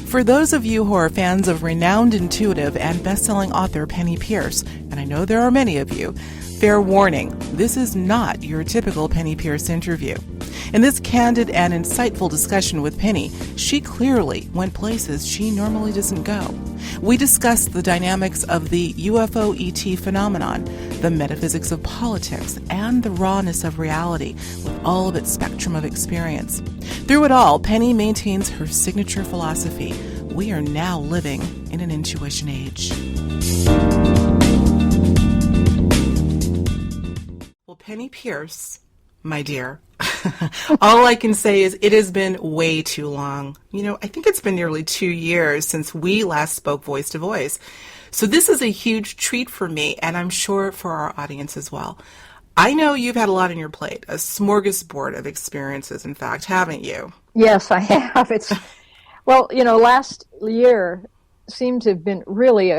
For those of you who are fans of renowned intuitive and best-selling author Penney Peirce, and I know there are many of you, fair warning, this is not your typical Penney Peirce interview. In this candid and insightful discussion with Penney, she clearly went places she normally doesn't go. We discussed the dynamics of the UFO ET phenomenon, the metaphysics of politics, and the rawness of reality with all of its spectrum of experience. Through it all, Penney maintains her signature philosophy: we are now living in an intuition age. Well, Penney Peirce, my dear, all I can say is it has been way too long. You know, I think it's been nearly 2 years since we last spoke voice to voice. So this is a huge treat for me, and I'm sure for our audience as well. I know you've had a lot on your plate, a smorgasbord of experiences, in fact, haven't you? Yes, I have. Well, you know, last year seemed to have been really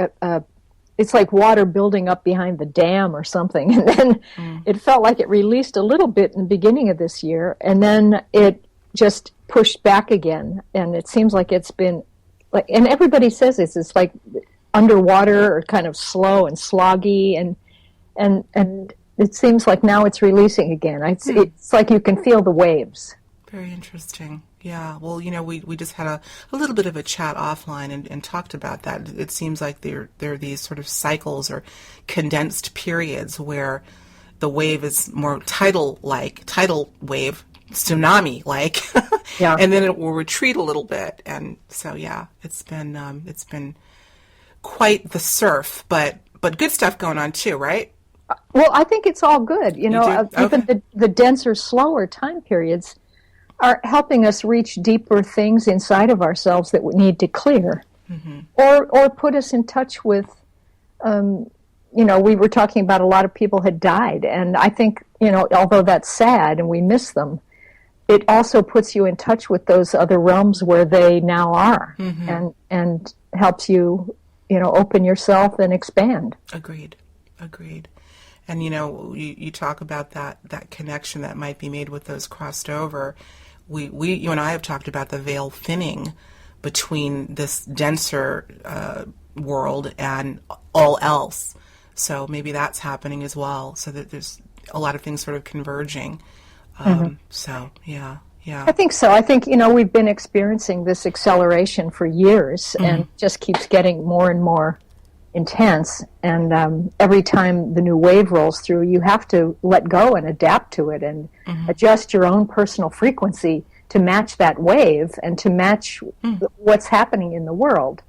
it's like water building up behind the dam or something. And then it felt like it released a little bit in the beginning of this year, and then it just pushed back again. And it seems like it's been like, and everybody says this, it's like underwater or kind of slow and sloggy, and it seems like now it's releasing again. It's like you can feel the waves. Very interesting. Yeah, well, you know, we just had a little bit of a chat offline and talked about that. It seems like there are these sort of cycles or condensed periods where the wave is more tidal wave, tsunami-like, yeah. And then it will retreat a little bit. And so, yeah, it's been quite the surf, but good stuff going on too, right? Well, I think it's all good. You know, even the denser, slower time periods are helping us reach deeper things inside of ourselves that we need to clear, or put us in touch with, you know, we were talking about a lot of people had died, and I think, you know, although that's sad and we miss them, it also puts you in touch with those other realms where they now are, and helps you, you know, open yourself and expand. Agreed. And, you know, you talk about that connection that might be made with those crossed over. You and I have talked about the veil thinning between this denser world and all else. So maybe that's happening as well, so that there's a lot of things sort of converging. So, yeah. I think so. I think, you know, we've been experiencing this acceleration for years, and it just keeps getting more and more intense, and every time the new wave rolls through, you have to let go and adapt to it and adjust your own personal frequency to match that wave and to match what's happening in the world.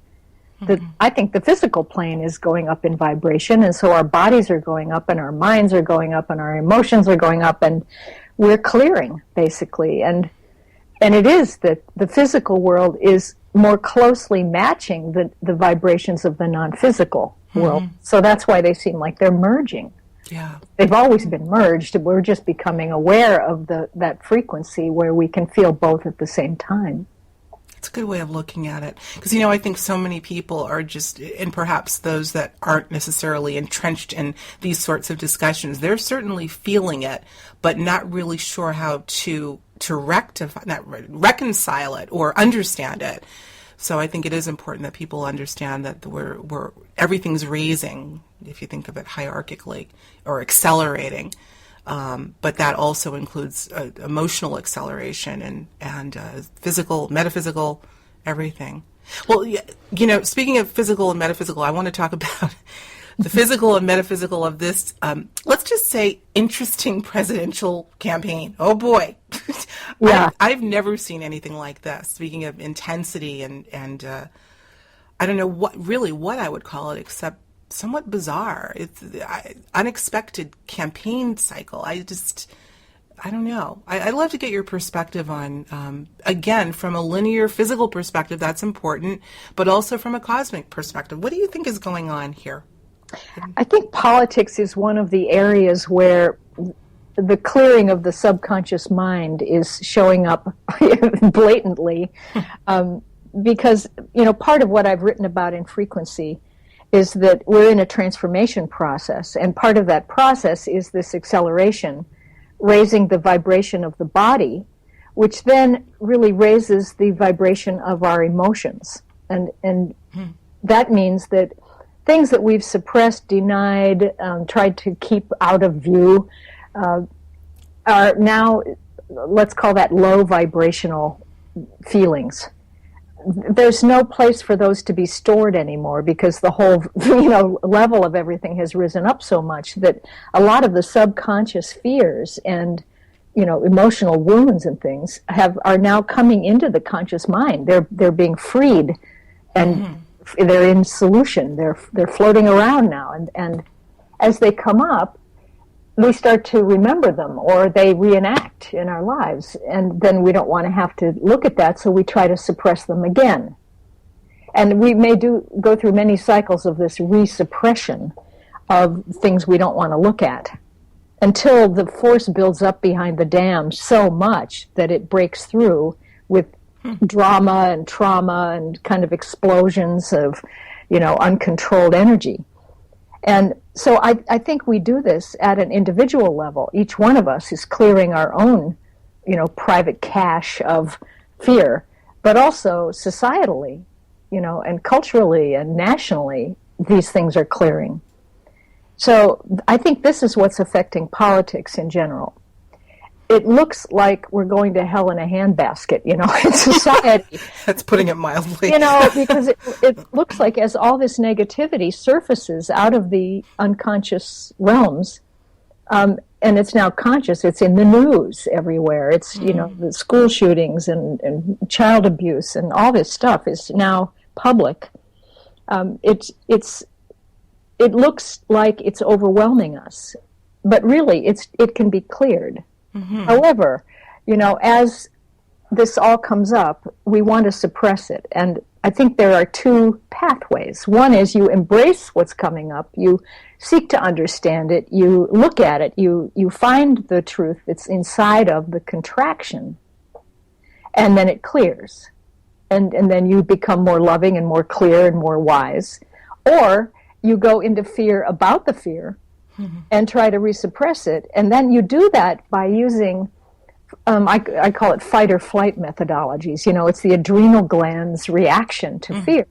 I think the physical plane is going up in vibration, and so our bodies are going up, and our minds are going up, and our emotions are going up, and we're clearing, basically. And it is that the physical world is more closely matching the vibrations of the non-physical world. So that's why they seem like they're merging. Yeah. They've always been merged. We're just becoming aware of that frequency where we can feel both at the same time. It's a good way of looking at it. Because, you know, I think so many people are just, and perhaps those that aren't necessarily entrenched in these sorts of discussions, they're certainly feeling it, but not really sure how to rectify, not reconcile it or understand it. So I think it is important that people understand that we're everything's raising, if you think of it hierarchically, or accelerating. But that also includes emotional acceleration and physical, metaphysical, everything. Well, you know, speaking of physical and metaphysical, I want to talk about the physical and metaphysical of this, let's just say, interesting presidential campaign. Oh, boy. Yeah. I've never seen anything like this. Speaking of intensity and I don't know what I would call it, except somewhat bizarre. It's unexpected campaign cycle. I don't know. I'd love to get your perspective on, again, from a linear physical perspective, that's important, but also from a cosmic perspective. What do you think is going on here? I think politics is one of the areas where the clearing of the subconscious mind is showing up blatantly, because, you know, part of what I've written about in Frequency is that we're in a transformation process, and part of that process is this acceleration, raising the vibration of the body, which then really raises the vibration of our emotions. and that means that things that we've suppressed, denied, tried to keep out of view are now, let's call that low vibrational feelings. There's no place for those to be stored anymore because the whole level of everything has risen up so much that a lot of the subconscious fears and emotional wounds and things are now coming into the conscious mind. They're being freed, and they're in solution. They're floating around now, and as they come up, we start to remember them, or they reenact in our lives, and then we don't want to have to look at that, so we try to suppress them again. And we may go through many cycles of this resuppression of things we don't want to look at, until the force builds up behind the dam so much that it breaks through with drama and trauma and kind of explosions of, uncontrolled energy. And so I think we do this at an individual level. Each one of us is clearing our own, private cache of fear, but also societally, and culturally and nationally, these things are clearing. So I think this is what's affecting politics in general. It looks like we're going to hell in a handbasket, in society. That's putting it mildly. Because it looks like as all this negativity surfaces out of the unconscious realms, and it's now conscious, it's in the news everywhere. It's, the school shootings and child abuse and all this stuff is now public. It looks like it's overwhelming us, but really it can be cleared. However, as this all comes up, we want to suppress it. And I think there are two pathways. One is you embrace what's coming up, you seek to understand it, you look at it, you find the truth that's inside of the contraction, and then it clears. And then you become more loving and more clear and more wise. Or you go into fear about the fear and try to resuppress it. And then you do that by using, I call it fight or flight methodologies. It's the adrenal gland's reaction to fear.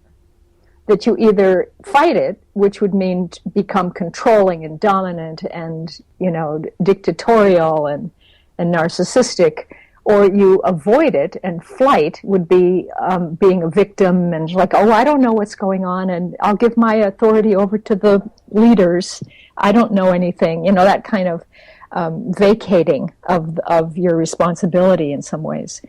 That you either fight it, which would mean to become controlling and dominant and, dictatorial and narcissistic, or you avoid it, and flight would be being a victim and like, I don't know what's going on, and I'll give my authority over to the leaders. I don't know anything. That kind of vacating of your responsibility in some ways.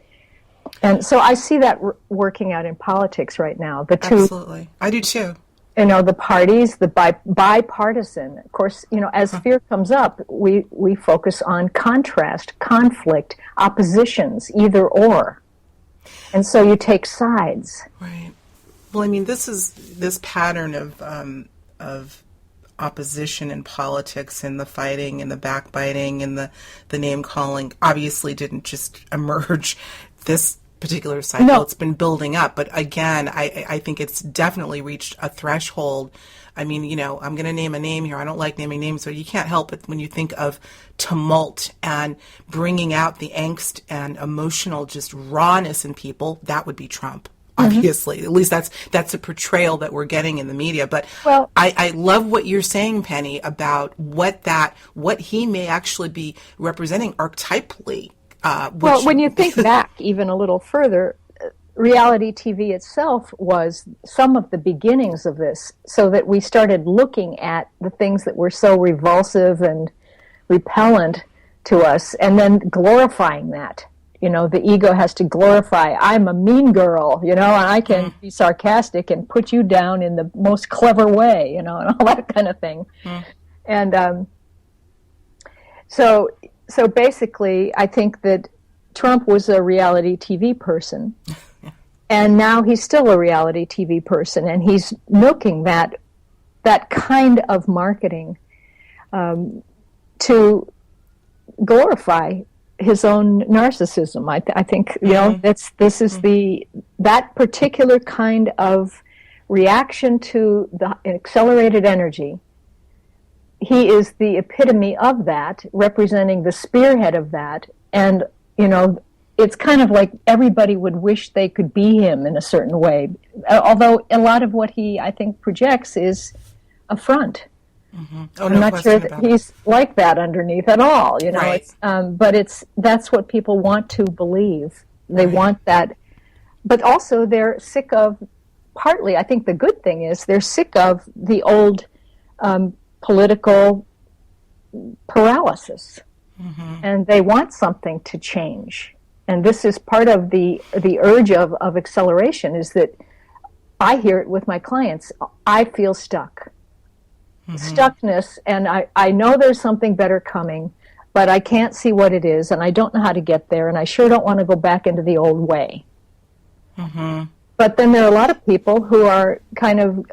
And so I see that working out in politics right now. The two, absolutely, I do too. The parties, the bipartisan. Of course, as fear comes up, we focus on contrast, conflict, oppositions, either or. And so you take sides. Right. Well, this pattern of opposition in politics and the fighting and the backbiting and the name calling obviously didn't just emerge this particular cycle. No. It's been building up, but again, I think it's definitely reached a threshold. I'm going to name a name here. I don't like naming names, so you can't help it when you think of tumult and bringing out the angst and emotional just rawness in people. That would be Trump. Obviously, at least that's a portrayal that we're getting in the media. But I love what you're saying, Penny, about what he may actually be representing archetypally. When you think back even a little further, reality TV itself was some of the beginnings of this, so that we started looking at the things that were so revulsive and repellent to us, and then glorifying that. The ego has to glorify, I'm a mean girl, and I can be sarcastic and put you down in the most clever way, and all that kind of thing. And so basically, I think that Trump was a reality TV person, and now he's still a reality TV person, and he's milking that kind of marketing to glorify his own narcissism. I think this is that particular kind of reaction to the accelerated energy. He is the epitome of that, representing the spearhead of that, and it's kind of like everybody would wish they could be him in a certain way. Although a lot of what he, I think, projects is a front. Mm-hmm. Oh, I'm no not sure that he's like that underneath at all, you know. Right. But that's what people want to believe. They want that. But also they're sick of, partly, I think the good thing is they're sick of the old political paralysis. Mm-hmm. And they want something to change. And this is part of the urge of acceleration, is that I hear it with my clients. I feel stuck. Mm-hmm. Stuckness, and I know there's something better coming, but I can't see what it is, and I don't know how to get there, and I sure don't want to go back into the old way. Mm-hmm. But then there are a lot of people who are kind of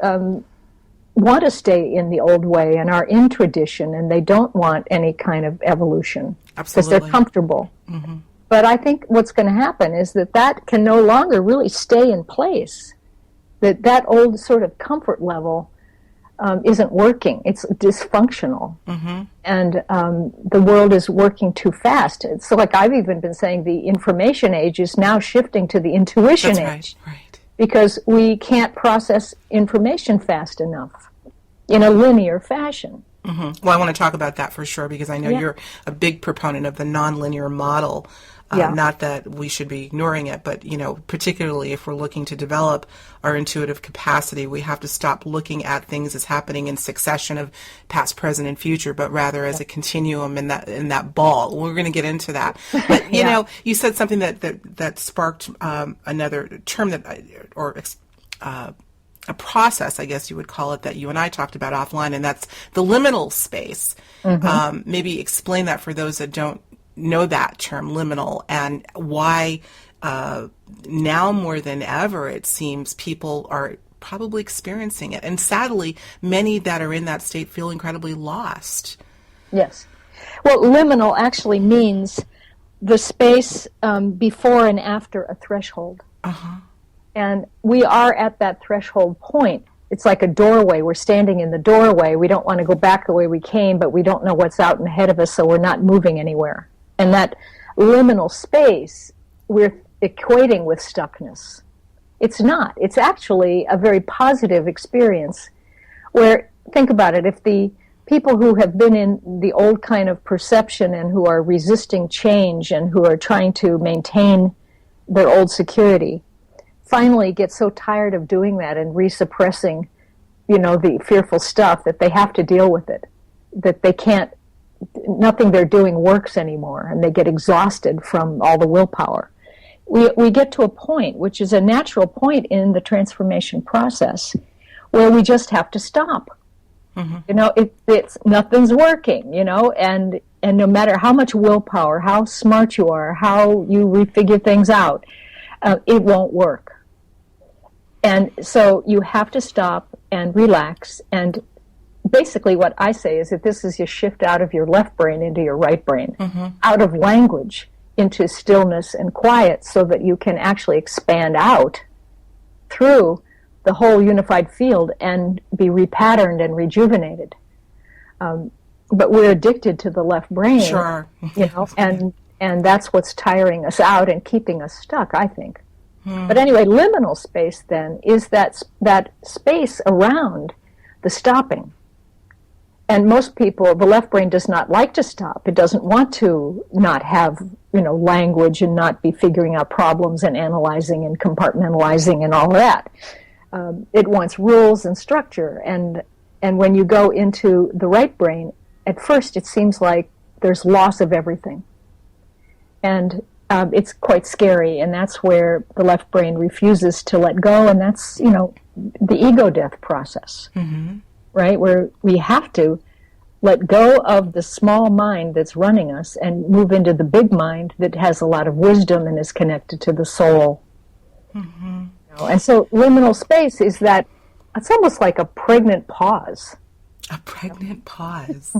want to stay in the old way and are in tradition, and they don't want any kind of evolution. Absolutely. Because they're comfortable. Mm-hmm. But I think what's going to happen is that can no longer really stay in place. That old sort of comfort level isn't working. It's dysfunctional. Mm-hmm. And the world is working too fast. So like I've even been saying, the information age is now shifting to the intuition age. Right. Because we can't process information fast enough in a linear fashion. Mm-hmm. Well, I want to talk about that for sure, because I know you're a big proponent of the nonlinear model. Not that we should be ignoring it, but, you know, particularly if we're looking to develop our intuitive capacity, we have to stop looking at things as happening in succession of past, present, and future, but rather as a continuum in that ball. We're going to get into that. But, you know, you said something that sparked another term a process, I guess you would call it, that you and I talked about offline, and that's the liminal space. Mm-hmm. Maybe explain that for those that don't know that term, liminal, and why now more than ever it seems people are probably experiencing it. And sadly, many that are in that state feel incredibly lost. Yes. Well, liminal actually means the space before and after a threshold. Uh-huh. And we are at that threshold point. It's like a doorway. We're standing in the doorway. We don't want to go back the way we came, but we don't know what's out ahead of us, so we're not moving anywhere. And that liminal space, we're equating with stuckness. It's not. It's actually a very positive experience where, think about it, if the people who have been in the old kind of perception and who are resisting change and who are trying to maintain their old security finally get so tired of doing that and resuppressing, you know, the fearful stuff that they have to deal with it, that they can't, nothing they're doing works anymore, and they get exhausted from all the willpower. We get to a point, which is a natural point in the transformation process, where we just have to stop. Mm-hmm. You know, it's nothing's working, you know, and no matter how much willpower, how smart you are, how you refigure things out, it won't work. And so you have to stop and relax. And basically what I say is that this is a shift out of your left brain into your right brain, mm-hmm. out of language into stillness and quiet, so that you can actually expand out through the whole unified field and be repatterned and rejuvenated. But we're addicted to the left brain, sure. You know, and that's what's tiring us out and keeping us stuck, I think. But anyway, liminal space then is that space around the stopping. And most people, the left brain does not like to stop. It doesn't want to not have, you know, language and not be figuring out problems and analyzing and compartmentalizing and all that. It wants rules and structure. And when you go into the right brain, at first it seems like there's loss of everything. And it's quite scary, and that's where the left brain refuses to let go, and that's, you know, the ego death process, mm-hmm. right? Where we have to let go of the small mind that's running us and move into the big mind that has a lot of wisdom and is connected to the soul. Mm-hmm. You know? And so liminal space is that, it's almost like a pregnant pause. A pregnant pause.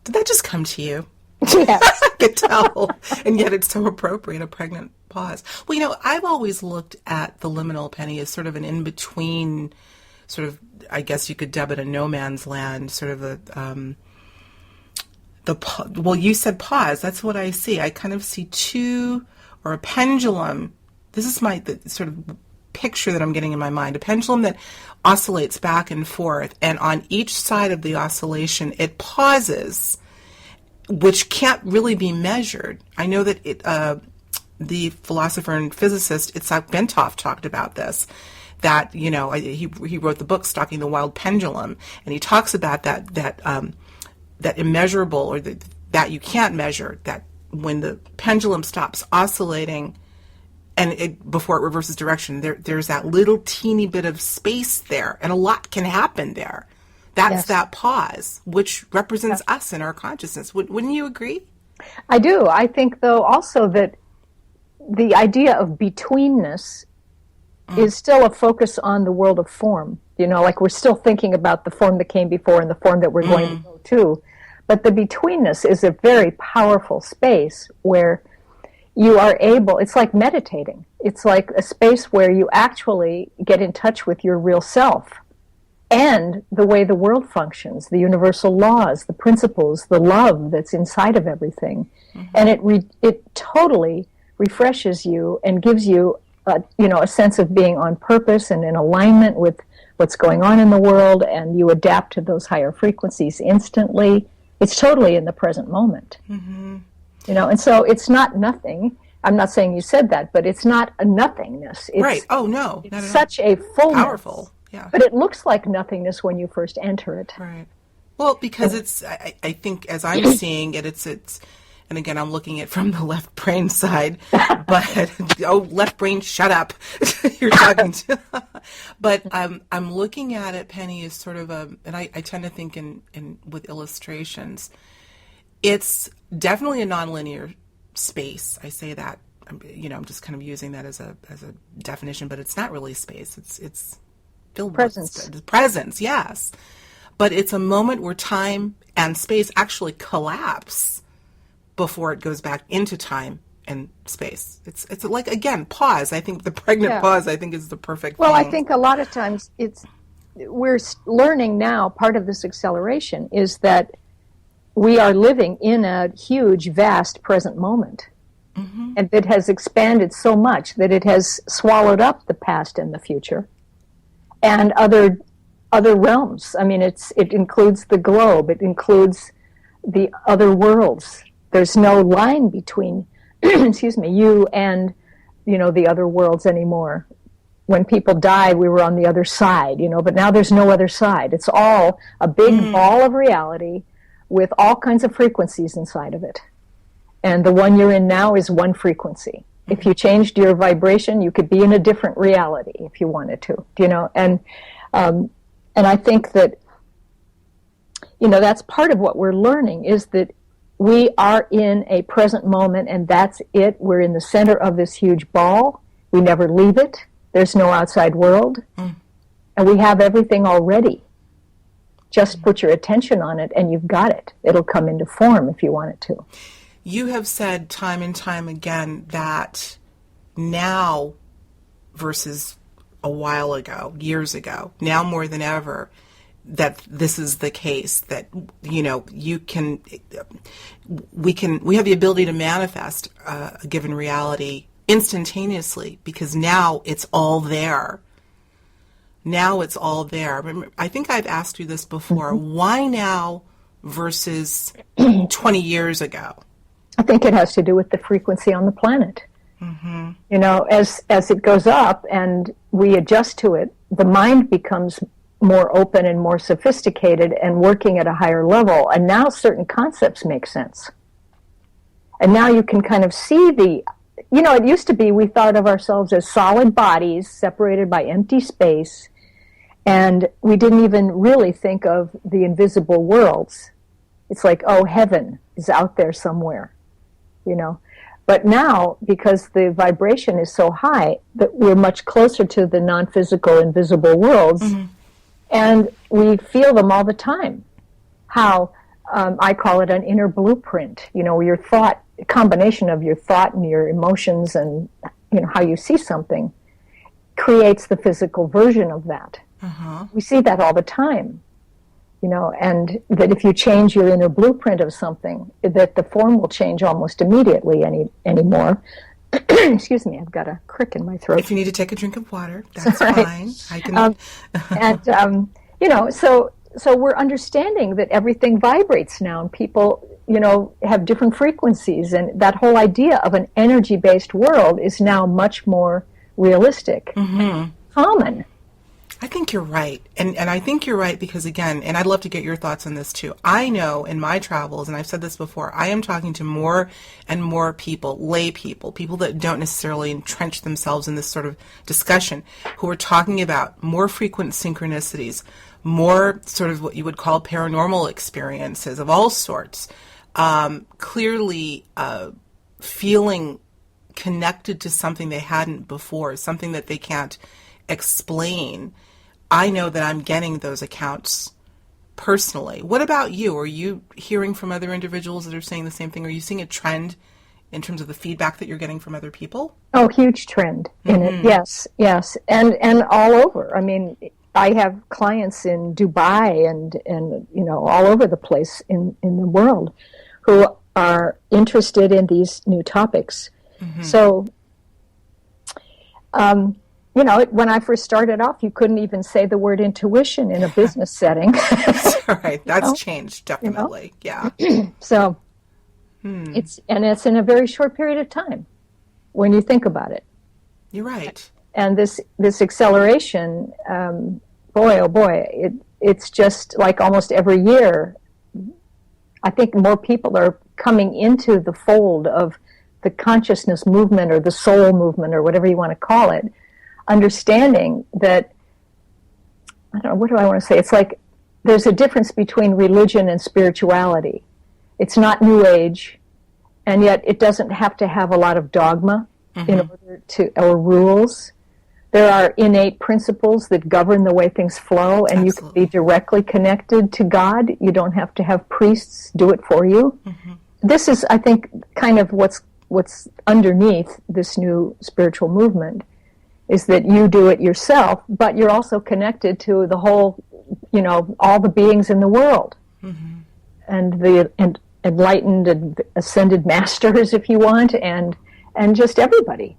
Did that just come to you? Yes. I could tell. And yet it's so appropriate, a pregnant pause. Well, you know, I've always looked at the liminal, Penny, as sort of an in-between, sort of, I guess you could dub it a no man's land, sort of a, well, you said pause. That's what I see. I kind of see two or a pendulum. This is the sort of picture that I'm getting in my mind. A pendulum that oscillates back and forth, and on each side of the oscillation, it pauses, which can't really be measured. I know that the philosopher and physicist Itzhak Bentov talked about this, that, he wrote the book Stalking the Wild Pendulum, and he talks about that immeasurable, or that you can't measure, that when the pendulum stops oscillating and before it reverses direction, there's that little teeny bit of space there, and a lot can happen there. That's that pause, which represents us in our consciousness. Wouldn't you agree? I do. I think, though, also that the idea of betweenness is still a focus on the world of form. Like we're still thinking about the form that came before and the form that we're going to go to. But the betweenness is a very powerful space where you are able, it's like meditating. It's like a space where you actually get in touch with your real self and the way the world functions, the universal laws, the principles, the love that's inside of everything. And it totally refreshes you and gives you a sense of being on purpose and in alignment with what's going on in the world, and you adapt to those higher frequencies instantly. It's totally in the present moment. And so it's not nothing. I'm not saying you said that, but it's not a nothingness. It's, right. Oh, no. It's such a fullness. Powerful. Yeah. But it looks like nothingness when you first enter it. Right. Well, because it's, I think as I'm seeing it, it's, and again, I'm looking at it from the left brain side, but, left brain, shut up. You're talking to, but I'm looking at it, Penny, as sort of and I tend to think in with illustrations, it's definitely a nonlinear space. I say that, I'm just kind of using that as a definition, but it's not really space. It's filled with presence, yes. But it's a moment where time and space actually collapse before it goes back into time and space. It's like, again, pause. I think the pregnant pause, I think, is the perfect Well, thing. I think a lot of times we're learning now, part of this acceleration is that we are living in a huge, vast present moment. And it has expanded so much that it has swallowed up the past and the future and other realms. I mean, it includes the globe. It includes the other worlds. There's no line between, you and, the other worlds anymore. When people died, we were on the other side, but now there's no other side. It's all a big ball of reality with all kinds of frequencies inside of it. And the one you're in now is one frequency. If you changed your vibration, you could be in a different reality if you wanted to, and I think that, that's part of what we're learning is that we are in a present moment, and that's it. We're in the center of this huge ball. We never leave it. There's no outside world. And we have everything already. Just put your attention on it, and you've got it. It'll come into form if you want it to. You have said time and time again that now versus a while ago, years ago, now more than ever, that this is the case, that, we have the ability to manifest a given reality instantaneously because now it's all there. Now it's all there. I think I've asked you this before. Why now versus 20 years ago? I think it has to do with the frequency on the planet. As it goes up and we adjust to it, the mind becomes more open and more sophisticated and working at a higher level. And now certain concepts make sense. And now you can kind of see it used to be we thought of ourselves as solid bodies separated by empty space. And we didn't even really think of the invisible worlds. It's like, heaven is out there somewhere, But now, because the vibration is so high, that we're much closer to the non-physical, invisible worlds, and we feel them all the time. How I call it an inner blueprint. Your thought, a combination of your thought and your emotions, and how you see something, creates the physical version of that. We see that all the time. And that if you change your inner blueprint of something, that the form will change almost immediately anymore. excuse me, I've got a crick in my throat. If you need to take a drink of water, that's Right. fine. I can. And so we're understanding that everything vibrates now, and people, have different frequencies, and that whole idea of an energy-based world is now much more realistic, and common. I think you're right. And I think you're right because, again, and I'd love to get your thoughts on this too. I know in my travels, and I've said this before, I am talking to more and more people, lay people that don't necessarily entrench themselves in this sort of discussion, who are talking about more frequent synchronicities, more sort of what you would call paranormal experiences of all sorts, clearly feeling connected to something they hadn't before, something that they can't explain. I know that I'm getting those accounts personally. What about you? Are you hearing from other individuals that are saying the same thing? Are you seeing a trend in terms of the feedback that you're getting from other people? Oh, huge trend in it. Yes. And all over. I mean, I have clients in Dubai and all over the place in the world who are interested in these new topics. So when I first started off, you couldn't even say the word intuition in a business setting. Right. That's changed, definitely. Yeah. So it's in a very short period of time when you think about it. You're right. And this acceleration, boy, oh boy, it's just like almost every year, I think more people are coming into the fold of the consciousness movement or the soul movement or whatever you want to call it, understanding that, I don't know, what do I want to say? It's like there's a difference between religion and spirituality. It's not New Age, and yet it doesn't have to have a lot of dogma in order to, or rules. There are innate principles that govern the way things flow, and you can be directly connected to God. You don't have to have priests do it for you. This is, I think, kind of what's underneath this new spiritual movement, is that you do it yourself, but you're also connected to the whole, all the beings in the world, and the enlightened and ascended masters, if you want, and just everybody,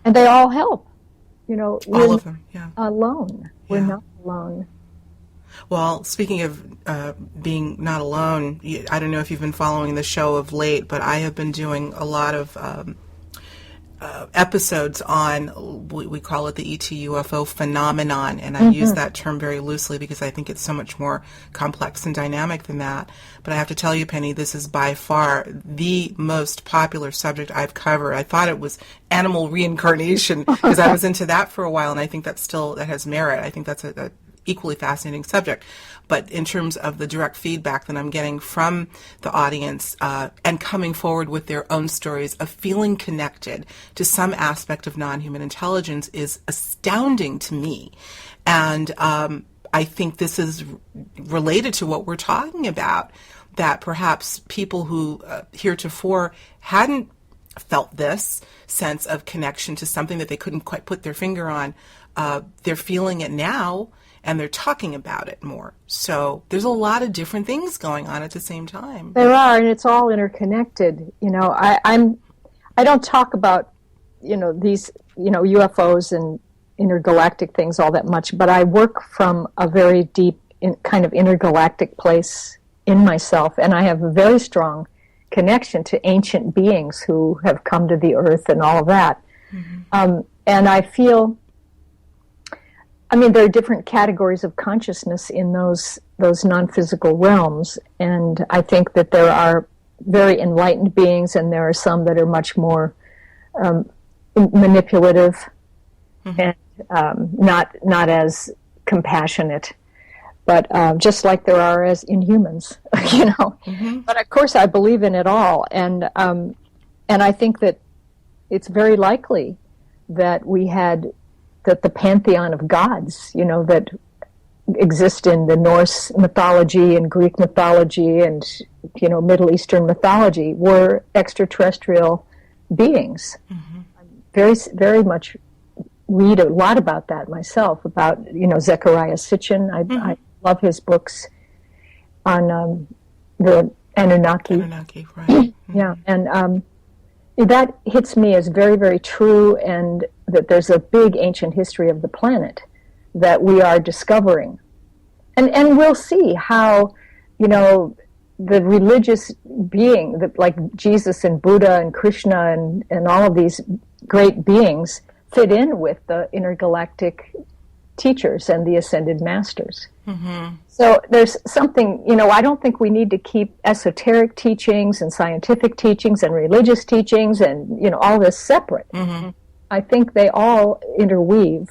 and they all help. All of them, yeah. Alone. We're not alone. Well, speaking of being not alone, I don't know if you've been following the show of late, but I have been doing a lot of episodes on, we call it the ET UFO phenomenon, and I use that term very loosely because I think it's so much more complex and dynamic than that. But I have to tell you, Penny, this is by far the most popular subject I've covered. I thought it was animal reincarnation because I was into that for a while, and I think that has merit. I think that's a equally fascinating subject. But in terms of the direct feedback that I'm getting from the audience and coming forward with their own stories of feeling connected to some aspect of non-human intelligence is astounding to me. And I think this is related to what we're talking about, that perhaps people who heretofore hadn't felt this sense of connection to something that they couldn't quite put their finger on, they're feeling it now, and they're talking about it more. So there's a lot of different things going on at the same time. There are, and it's all interconnected. I don't talk about, these, UFOs and intergalactic things all that much, but I work from a very deep kind of intergalactic place in myself, and I have a very strong connection to ancient beings who have come to the earth and all of that. And I feel, there are different categories of consciousness in those non-physical realms, and I think that there are very enlightened beings, and there are some that are much more manipulative and not as compassionate, but just like there are as in humans, But of course, I believe in it all, and I think that it's very likely that that the pantheon of gods, that exist in the Norse mythology and Greek mythology and, Middle Eastern mythology were extraterrestrial beings. I very, very much read a lot about that myself, about, Zecharia Sitchin. I love his books on the Anunnaki. Anunnaki, right. Yeah, and, that hits me as very, very true, and that there's a big ancient history of the planet that we are discovering. And we'll see how, the religious being, like Jesus and Buddha and Krishna and all of these great beings fit in with the intergalactic teachers and the ascended masters. Mm-hmm. So there's something, I don't think we need to keep esoteric teachings and scientific teachings and religious teachings and, all this separate. Mm-hmm. I think they all interweave,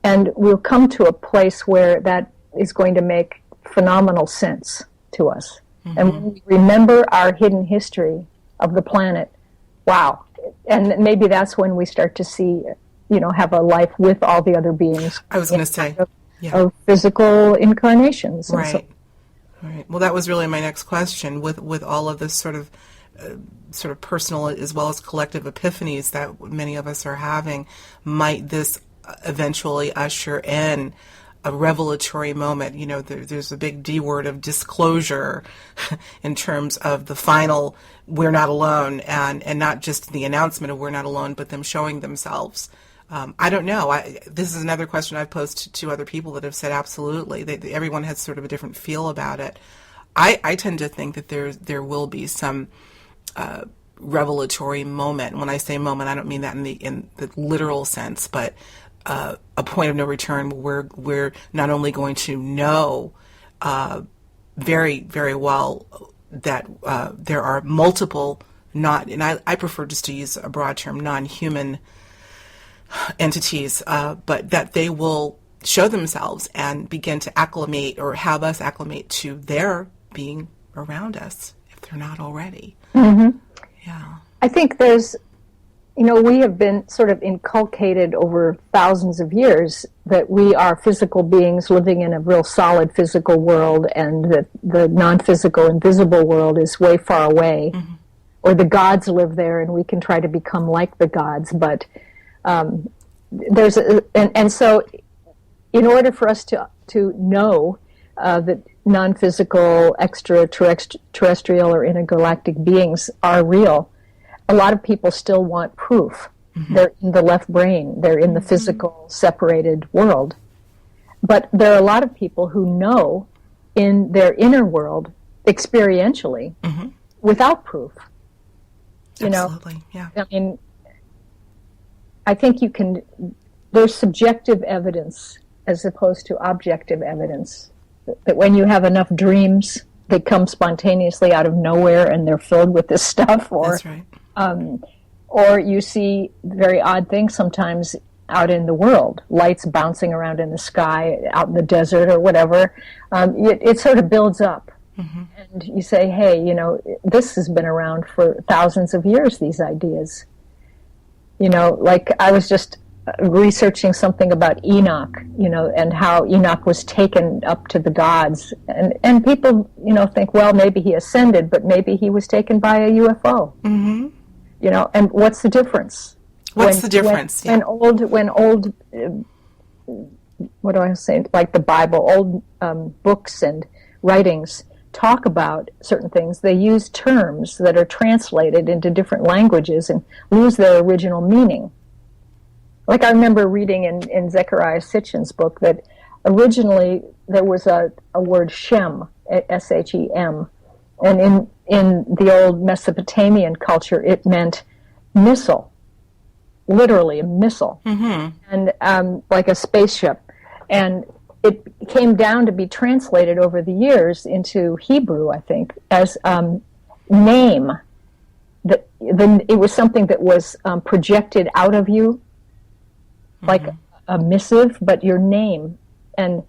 and we'll come to a place where that is going to make phenomenal sense to us. Mm-hmm. And when we remember our hidden history of the planet, wow. And maybe that's when we start to see, have a life with all the other beings. I was going to say, of physical incarnations. Right. So. Right. Well, that was really my next question. With all of this sort of personal as well as collective epiphanies that many of us are having, might this eventually usher in a revelatory moment? There's a big D word of disclosure in terms of the final "we're not alone," and not just the announcement of "we're not alone," but them showing themselves. I don't know. This is another question I've posed to other people that have said absolutely. Everyone has sort of a different feel about it. I tend to think that there will be some revelatory moment. When I say moment, I don't mean that in the literal sense, but a point of no return where we're not only going to know very, very well that there are multiple and I prefer just to use a broad term, non-human entities, but that they will show themselves and begin to acclimate or have us acclimate to their being around us if they're not already. Mm-hmm. Yeah. I think there's, we have been sort of inculcated over thousands of years that we are physical beings living in a real solid physical world, and that the non-physical, invisible world is way far away, mm-hmm. or the gods live there and we can try to become like the gods. But so in order for us to know that non-physical, extraterrestrial or intergalactic beings are real, a lot of people still want proof. Mm-hmm. They're in the left brain. They're in the mm-hmm. physical, separated world. But there are a lot of people who know in their inner world experientially mm-hmm. without proof. Absolutely, yeah. I mean, I think there's subjective evidence as opposed to objective evidence. That when you have enough dreams, they come spontaneously out of nowhere and they're filled with this stuff. That's right. Or you see very odd things sometimes out in the world, lights bouncing around in the sky, out in the desert or whatever. It sort of builds up. Mm-hmm. And you say, hey, this has been around for thousands of years, these ideas. Like I was just researching something about Enoch, and how Enoch was taken up to the gods. And people, think, well, maybe he ascended, but maybe he was taken by a UFO. Mm-hmm. And what's the difference? What's the difference? When old, what do I say, like the Bible, old books and writings talk about certain things, they use terms that are translated into different languages and lose their original meaning. Like I remember reading in Zecharia Sitchin's book that originally there was a word Shem, S-H-E-M, and in the old Mesopotamian culture it meant missile, literally a missile, mm-hmm. and like a spaceship. And it came down to be translated over the years into Hebrew, I think, as name. It was something that was projected out of you, mm-hmm. like a missive, but your name. And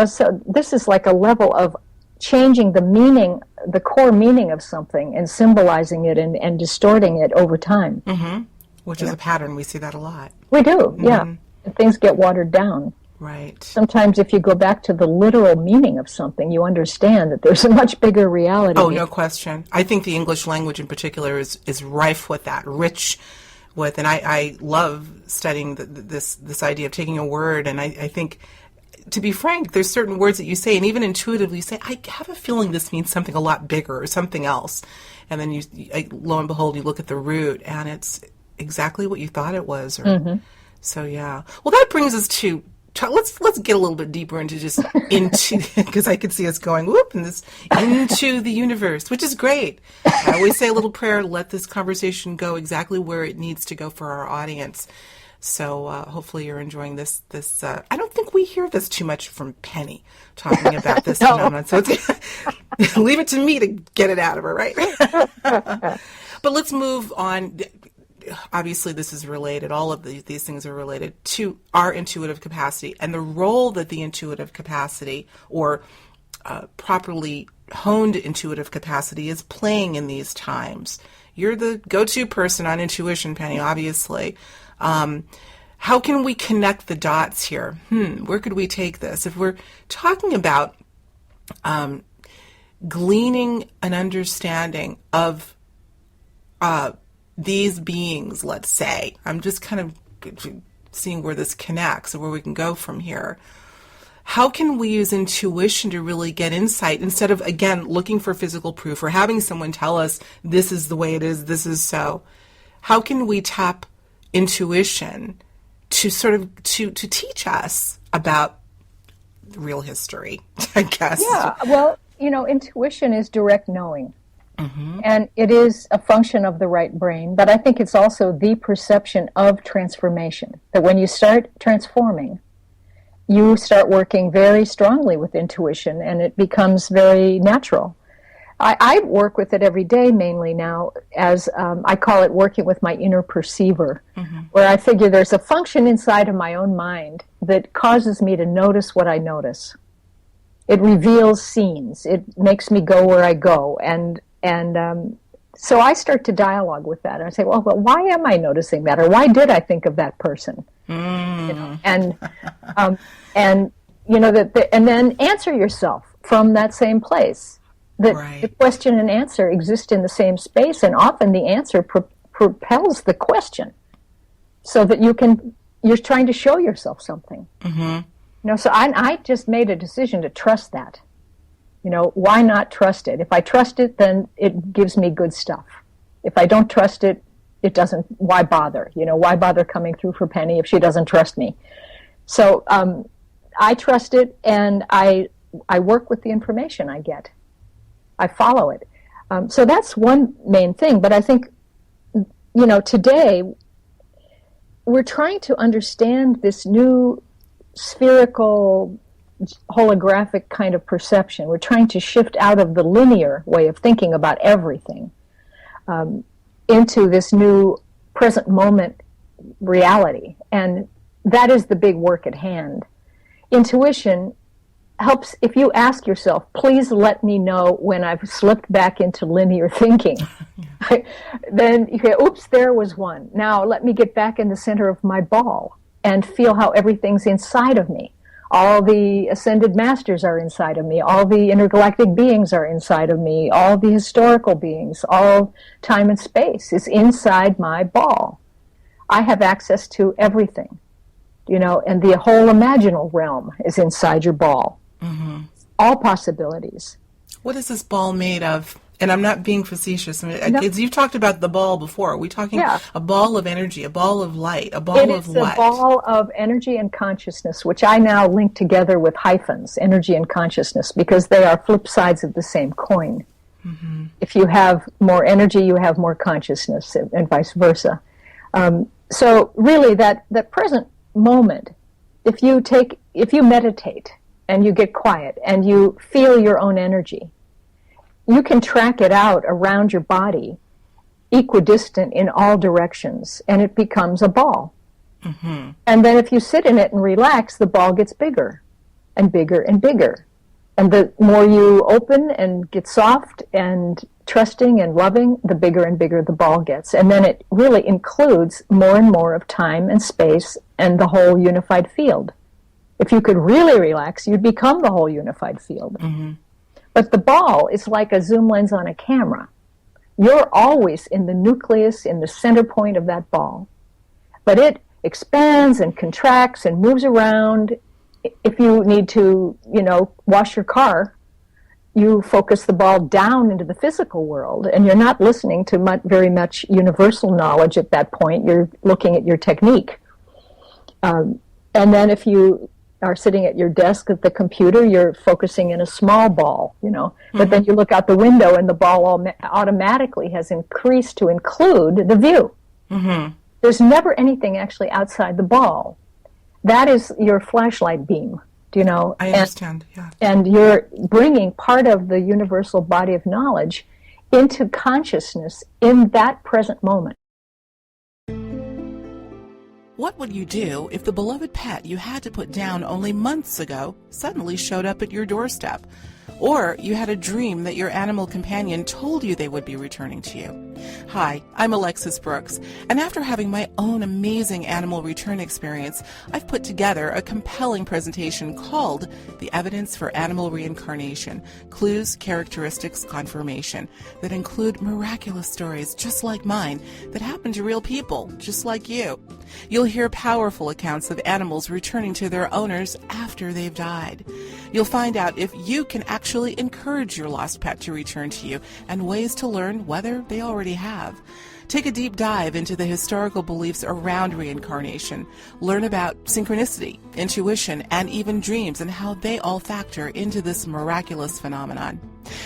so this is like a level of changing the meaning, the core meaning of something, and symbolizing it and distorting it over time. Mm-hmm. Which is a pattern. We see that a lot. We do, mm-hmm. yeah. And things get watered down. Right. Sometimes if you go back to the literal meaning of something, you understand that there's a much bigger reality. Oh, no question. I think the English language in particular is rife with that, rich with, and I love studying this idea of taking a word, and I think to be frank, there's certain words that you say, and even intuitively you say, I have a feeling this means something a lot bigger or something else. And then lo and behold, you look at the root, and it's exactly what you thought it was. So, yeah. Well, that brings us to, let's get a little bit deeper into because I could see us going, into the universe, which is great. I always say a little prayer to let this conversation go exactly where it needs to go for our audience. So hopefully you're enjoying this. I don't think we hear this too much from Penny talking about this phenomenon. So leave it to me to get it out of her, right? But let's move on. Obviously, this is related. All of these things are related to our intuitive capacity and the role that the intuitive capacity, or properly honed intuitive capacity, is playing in these times. You're the go-to person on intuition, Penny, obviously. How can we connect the dots here? Where could we take this? If we're talking about gleaning an understanding of these beings, let's say, I'm just kind of seeing where this connects and where we can go from here. How can we use intuition to really get insight instead of, again, looking for physical proof or having someone tell us this is the way it is, this is so? How can we tap intuition to sort of to teach us about real history, I guess? Yeah, well, intuition is direct knowing. And it is a function of the right brain, but I think it's also the perception of transformation. That when you start transforming, you start working very strongly with intuition, and it becomes very natural. I work with it every day, mainly now, as I call it working with my inner perceiver, where I figure there's a function inside of my own mind that causes me to notice what I notice. It reveals scenes. It makes me go where I go, and so I start to dialogue with that. I say, well, why am I noticing that? Or why did I think of that person? And then answer yourself from that same place. That the question and answer exist in the same space, and often the answer propels the question, so that you're trying to show yourself something. So I just made a decision to trust that. Why not trust it? If I trust it, then it gives me good stuff. If I don't trust it, it doesn't. Why bother? Why bother coming through for Penny if she doesn't trust me? So I trust it, and I work with the information I get. I follow it. So that's one main thing. But I think, today we're trying to understand this new spherical, holographic kind of perception. We're trying to shift out of the linear way of thinking about everything into this new present moment reality. And that is the big work at hand. Intuition helps. If you ask yourself, please let me know when I've slipped back into linear thinking, then you say, oops, there was one. Now let me get back in the center of my ball and feel how everything's inside of me. All the ascended masters are inside of me. All the intergalactic beings are inside of me. All the historical beings, all time and space is inside my ball. I have access to everything, and the whole imaginal realm is inside your ball. All possibilities. What is this ball made of? And I'm not being facetious. You've talked about the ball before. Are we talking a ball of energy, a ball of light, a ball of what? It's a ball of energy and consciousness, which I now link together with hyphens, energy and consciousness, because they are flip sides of the same coin. If you have more energy, you have more consciousness, and vice versa. So really, that present moment, if you meditate and you get quiet and you feel your own energy, you can track it out around your body, equidistant in all directions, and it becomes a ball. And then if you sit in it and relax, the ball gets bigger and bigger and bigger. And the more you open and get soft and trusting and loving, the bigger and bigger the ball gets. And then it really includes more and more of time and space and the whole unified field. If you could really relax, you'd become the whole unified field. But the ball is like a zoom lens on a camera. You're always in the nucleus, in the center point of that ball. But it expands and contracts and moves around if you need to, wash your car, you focus the ball down into the physical world, and you're not listening to very much universal knowledge at that point. You're looking at your technique. And then if you are sitting at your desk at the computer, you're focusing in a small ball, But then you look out the window and the ball automatically has increased to include the view. Mm-hmm. There's never anything actually outside the ball. That is your flashlight beam. I understand, yeah. And you're bringing part of the universal body of knowledge into consciousness in that present moment. What would you do if the beloved pet you had to put down only months ago suddenly showed up at your doorstep? Or you had a dream that your animal companion told you they would be returning to you? Hi, I'm Alexis Brooks, and after having my own amazing animal return experience, I've put together a compelling presentation called The Evidence for Animal Reincarnation, Clues, Characteristics, Confirmation, that include miraculous stories just like mine that happen to real people just like you. You'll hear powerful accounts of animals returning to their owners after they've died. You'll find out if you can actually encourage your lost pet to return to you and ways to learn whether they already have. Take a deep dive into the historical beliefs around reincarnation. Learn about synchronicity, intuition, and even dreams and how they all factor into this miraculous phenomenon.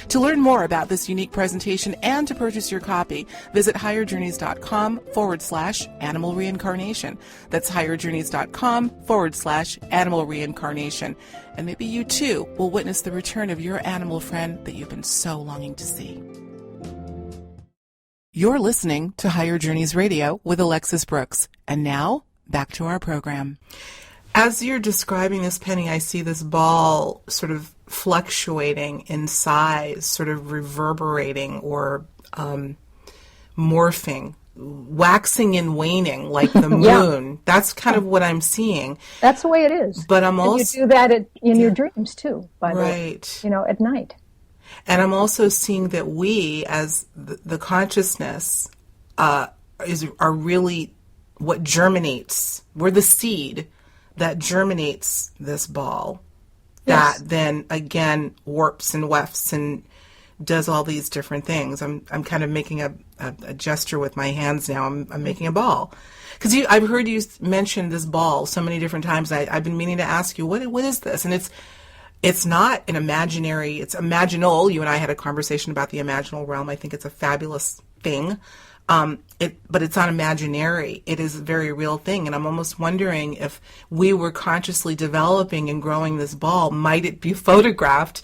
To learn more about this unique presentation and to purchase your copy, visit higherjourneys.com/animal reincarnation. That's higherjourneys.com/animal reincarnation. And maybe you too will witness the return of your animal friend that you've been so longing to see. You're listening to Higher Journeys Radio with Alexis Brooks. And now, back to our program. As you're describing this, Penny, I see this ball sort of fluctuating in size, sort of reverberating or morphing, waxing and waning like the moon. That's kind of what I'm seeing. That's the way it is. But I'm also... You do that in your dreams, too, by the way. Right. At night. And I'm also seeing that we, as the consciousness, are really what germinates. We're the seed that germinates this ball, that then again warps and wefts and does all these different things. I'm kind of making a gesture with my hands now. I'm making a ball. Because I've heard you mention this ball so many different times. I've been meaning to ask you, what is this? And it's not an imaginary, it's imaginal. You and I had a conversation about the imaginal realm. I think it's a fabulous thing. But it's not imaginary. It is a very real thing. And I'm almost wondering if we were consciously developing and growing this ball, might it be photographed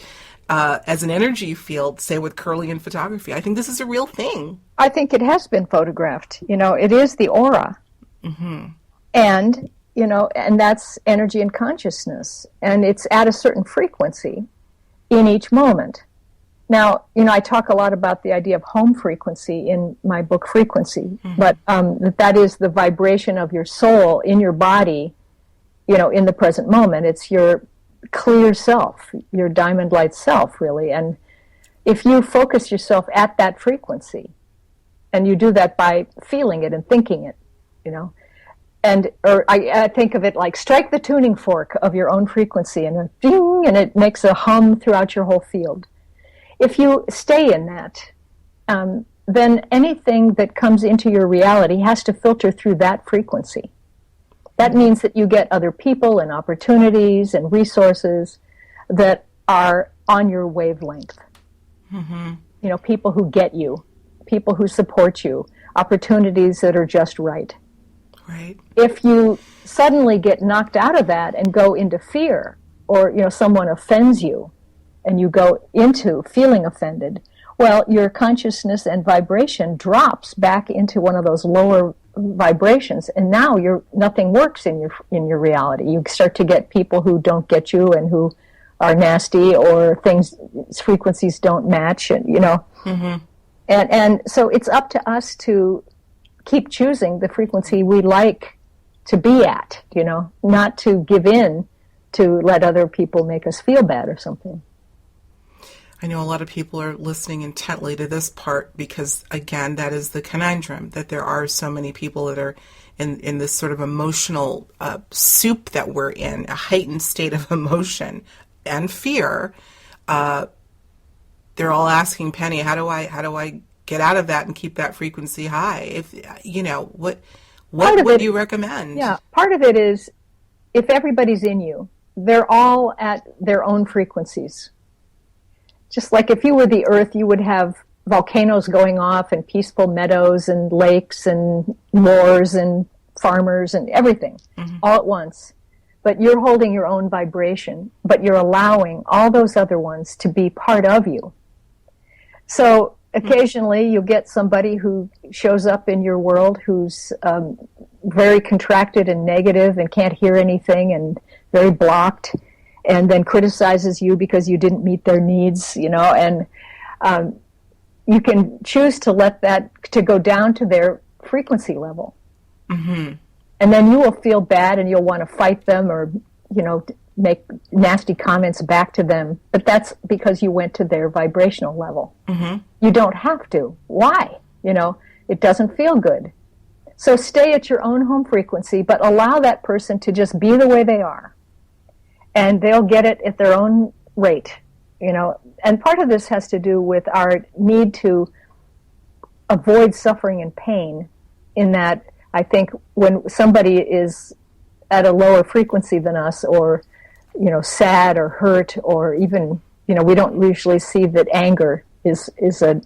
as an energy field, say with Kirlian photography? I think this is a real thing. I think it has been photographed. It is the aura. Mm-hmm. And that's energy and consciousness. And it's at a certain frequency in each moment. Now, I talk a lot about the idea of home frequency in my book, Frequency, but that is the vibration of your soul in your body, in the present moment. It's your clear self, your diamond light self, really. And if you focus yourself at that frequency, and you do that by feeling it and thinking it, or I think of it like strike the tuning fork of your own frequency and ding, and it makes a hum throughout your whole field. If you stay in that, then anything that comes into your reality has to filter through that frequency. That means that you get other people and opportunities and resources that are on your wavelength. Mm-hmm. People who get you, people who support you, opportunities that are just right. Right. If you suddenly get knocked out of that and go into fear, or someone offends you, and you go into feeling offended, well, your consciousness and vibration drops back into one of those lower vibrations, and now nothing works in your reality. You start to get people who don't get you and who are nasty, or frequencies don't match, and Mm-hmm. And so it's up to us to keep choosing the frequency we like to be at, not to give in to let other people make us feel bad or something. I know a lot of people are listening intently to this part because, again, that is the conundrum, that there are so many people that are in this sort of emotional soup that we're in, a heightened state of emotion and fear, they're all asking Penny, how do I get out of that and keep that frequency high? If what would you recommend? Yeah, part of it is if everybody's in you, they're all at their own frequencies. Just like if you were the Earth, you would have volcanoes going off and peaceful meadows and lakes and wars and farmers and everything all at once. But you're holding your own vibration, but you're allowing all those other ones to be part of you. So occasionally you'll get somebody who shows up in your world who's very contracted and negative and can't hear anything and very blocked, and then criticizes you because you didn't meet their needs, and you can choose to let that to go down to their frequency level. And then you will feel bad and you'll want to fight them or, make nasty comments back to them. But that's because you went to their vibrational level. You don't have to. Why? It doesn't feel good. So stay at your own home frequency, but allow that person to just be the way they are. And they'll get it at their own rate, And part of this has to do with our need to avoid suffering and pain, in that I think when somebody is at a lower frequency than us, or, sad or hurt, or even, we don't usually see that anger is a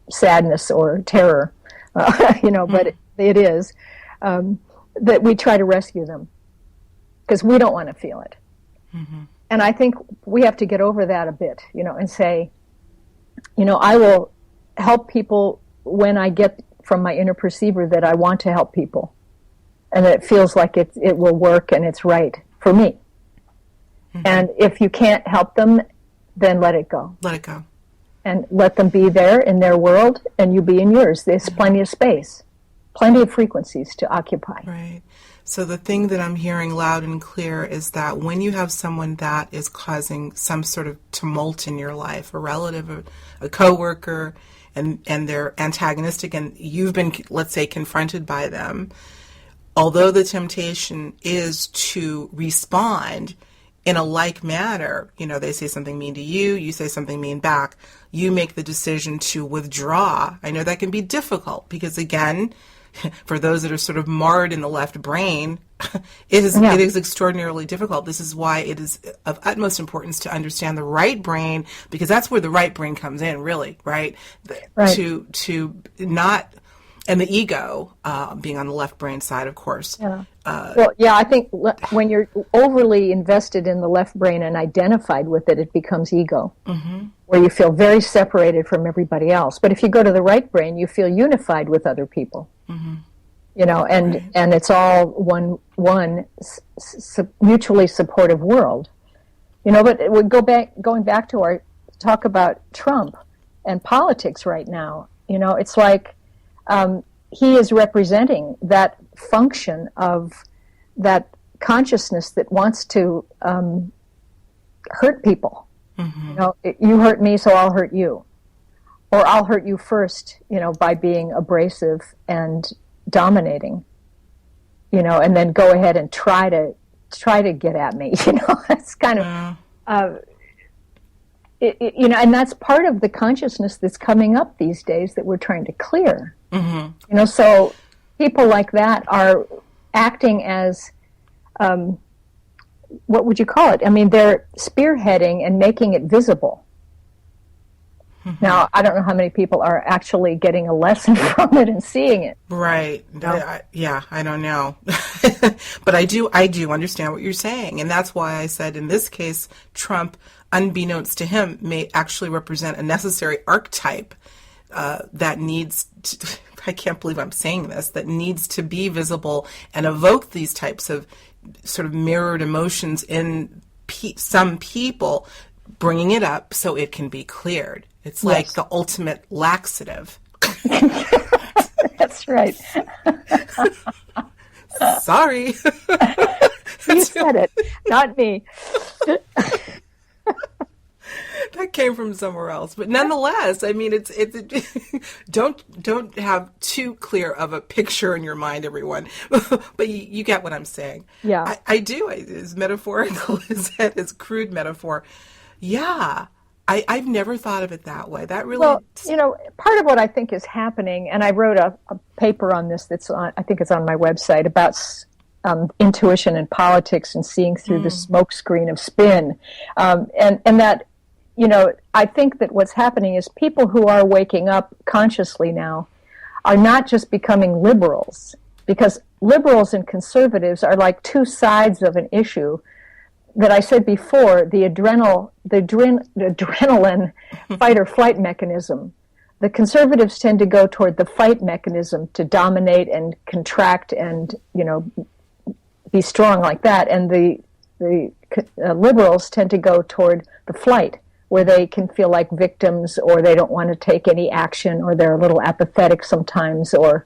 sadness or terror, but it is, that we try to rescue them because we don't want to feel it. And I think we have to get over that a bit, and say, I will help people when I get from my inner perceiver that I want to help people, and that it feels like it will work and it's right for me. And if you can't help them, then let it go. Let it go. And let them be there in their world, and you be in yours. There's plenty of space, plenty of frequencies to occupy. Right. So the thing that I'm hearing loud and clear is that when you have someone that is causing some sort of tumult in your life, a relative, a coworker, and they're antagonistic, and you've been, let's say, confronted by them, although the temptation is to respond in a like manner, they say something mean to you, you say something mean back, you make the decision to withdraw. I know that can be difficult because, again, for those that are sort of marred in the left brain, it is extraordinarily difficult. This is why it is of utmost importance to understand the right brain, because that's where the right brain comes in, really, right? To not, and the ego being on the left brain side, of course. I think when you're overly invested in the left brain and identified with it, it becomes ego, where you feel very separated from everybody else. But if you go to the right brain, you feel unified with other people. And it's all one mutually supportive world, But it would going back to our talk about Trump and politics right now. It's like he is representing that function of that consciousness that wants to hurt people. You hurt me, so I'll hurt you. Or I'll hurt you first, by being abrasive and dominating, and then go ahead and try to get at me. It's kind of, and that's part of the consciousness that's coming up these days that we're trying to clear. So people like that are acting as, what would you call it? I mean, they're spearheading and making it visible. Now, I don't know how many people are actually getting a lesson from it and seeing it. Right. I don't know. But I do understand what you're saying. And that's why I said in this case, Trump, unbeknownst to him, may actually represent a necessary archetype that needs to, I can't believe I'm saying this, that needs to be visible and evoke these types of sort of mirrored emotions in some people, bringing it up so it can be cleared. It's like the ultimate laxative. That's right. Sorry. You said it, not me. That came from somewhere else, but nonetheless, I mean, it's don't have too clear of a picture in your mind, everyone. But you get what I'm saying. Yeah, I do. As metaphorical as crude metaphor. Yeah, I've never thought of it that way. That really. Well, part of what I think is happening, and I wrote a paper on this that's on, I think it's on my website, about intuition in politics and seeing through the smokescreen of spin, and that, I think that what's happening is people who are waking up consciously now are not just becoming liberals, because liberals and conservatives are like two sides of an issue that I said before, the adrenaline fight or flight mechanism. The conservatives tend to go toward the fight mechanism to dominate and contract and, be strong like that. And the liberals tend to go toward the flight, where they can feel like victims, or they don't want to take any action, or they're a little apathetic sometimes, or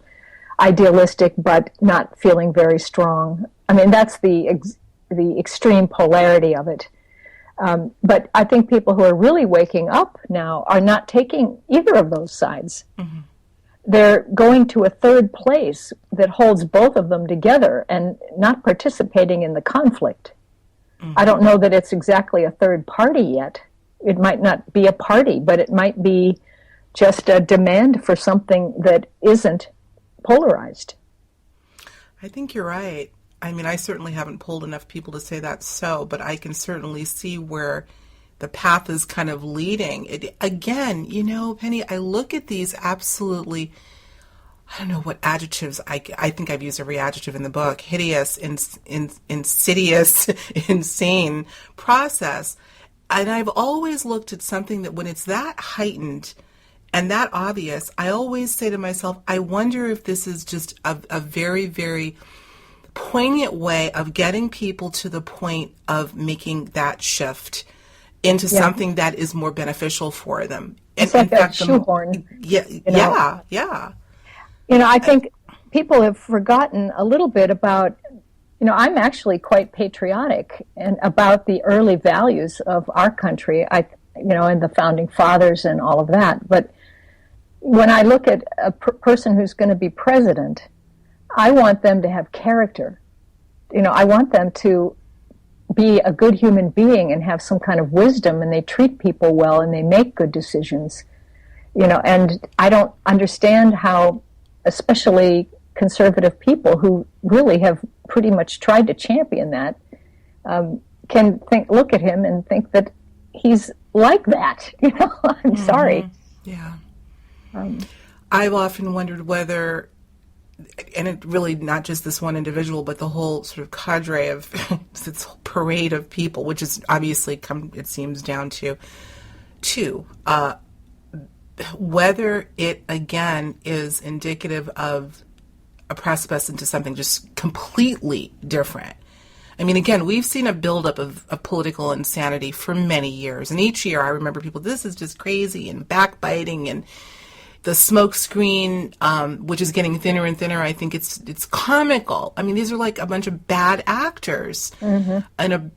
idealistic but not feeling very strong. I mean, that's the extreme polarity of it. But I think people who are really waking up now are not taking either of those sides. Mm-hmm. They're going to a third place that holds both of them together and not participating in the conflict. Mm-hmm. I don't know that it's exactly a third party yet. It might not be a party, but it might be just a demand for something that isn't polarized. I think you're right. I mean, I certainly haven't polled enough people to say that's so, but I can certainly see where the path is kind of leading. Again, Penny, I look at these absolutely, I don't know what adjectives, I think I've used every adjective in the book, hideous, insidious, insane process. And I've always looked at something that when it's that heightened and that obvious, I always say to myself, I wonder if this is just a very, very poignant way of getting people to the point of making that shift into something that is more beneficial for them. It's like a shoehorn. Yeah. I think people have forgotten a little bit about, I'm actually quite patriotic and about the early values of our country, and the founding fathers and all of that. But when I look at a person who's going to be president, I want them to have character. I want them to be a good human being and have some kind of wisdom, and they treat people well and they make good decisions. And I don't understand how, especially conservative people who really have pretty much tried to champion that, can look at him and think that he's like that. I'm sorry. Yeah. I've often wondered whether, and it really not just this one individual, but the whole sort of cadre of this whole parade of people, which is obviously it seems down to whether it again is indicative of a precipice into something just completely different. I mean, again, we've seen a buildup of political insanity for many years, and each year I remember people, this is just crazy, and backbiting, and the smoke screen, which is getting thinner and thinner. I think it's comical. I mean, these are like a bunch of bad actors in a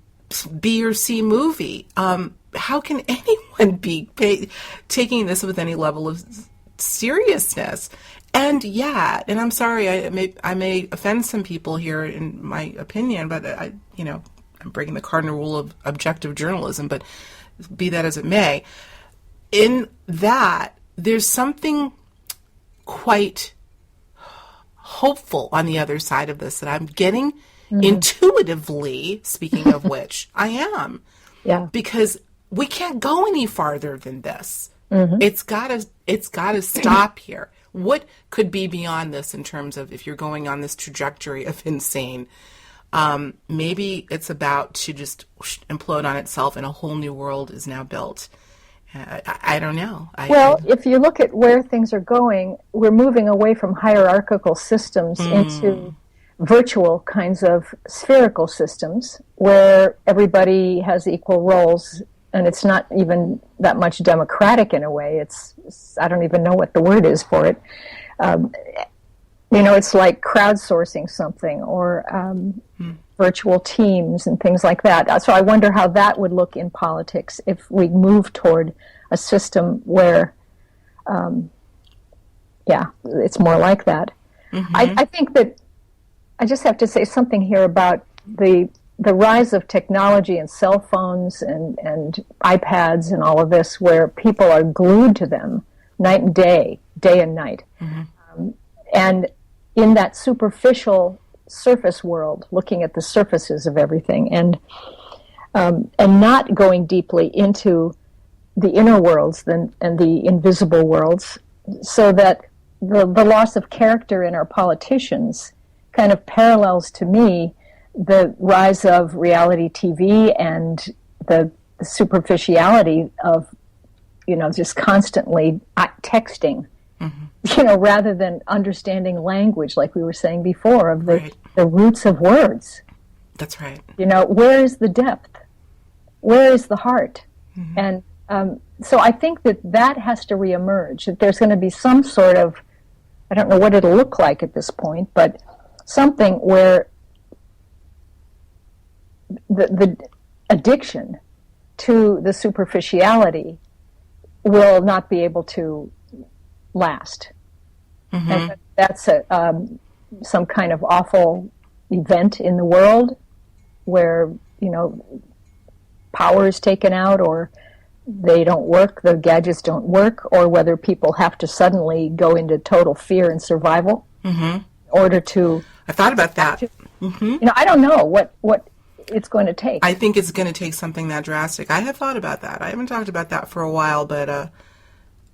B or C movie. How can anyone be taking this with any level of seriousness? And I'm sorry, I may offend some people here in my opinion, but I'm breaking the cardinal rule of objective journalism. But be that as it may, in that, there's something quite hopeful on the other side of this that I'm getting intuitively, speaking of which, I am. Yeah. Because we can't go any farther than this. Mm-hmm. It's gotta stop here. What could be beyond this in terms of if you're going on this trajectory of insane? Maybe it's about to just implode on itself and a whole new world is now built. I don't know. If you look at where things are going, we're moving away from hierarchical systems into virtual kinds of spherical systems where everybody has equal roles, and it's not even that much democratic in a way. It's I don't even know what the word is for it. It's like crowdsourcing something or virtual teams and things like that. So I wonder how that would look in politics if we move toward a system where, it's more like that. Mm-hmm. I think that I just have to say something here about the rise of technology and cell phones and iPads and all of this, where people are glued to them night and day and night. Mm-hmm. And in that superficial surface world, looking at the surfaces of everything and not going deeply into the inner worlds and the invisible worlds, so that the loss of character in our politicians kind of parallels, to me, the rise of reality TV and the superficiality of, just constantly texting, mm-hmm. Rather than understanding language, like we were saying before, of the roots of words. That's right. Where is the depth? Where is the heart? Mm-hmm. And so I think that has to reemerge, that there's going to be some sort of, I don't know what it'll look like at this point, but something where the addiction to the superficiality will not be able to last. Mm-hmm. And that's some kind of awful event in the world where, power is taken out, or they don't work, the gadgets don't work, or whether people have to suddenly go into total fear and survival mm-hmm. in order to... I thought about that. Mm-hmm. I don't know what it's going to take. I think it's going to take something that drastic. I have thought about that. I haven't talked about that for a while, but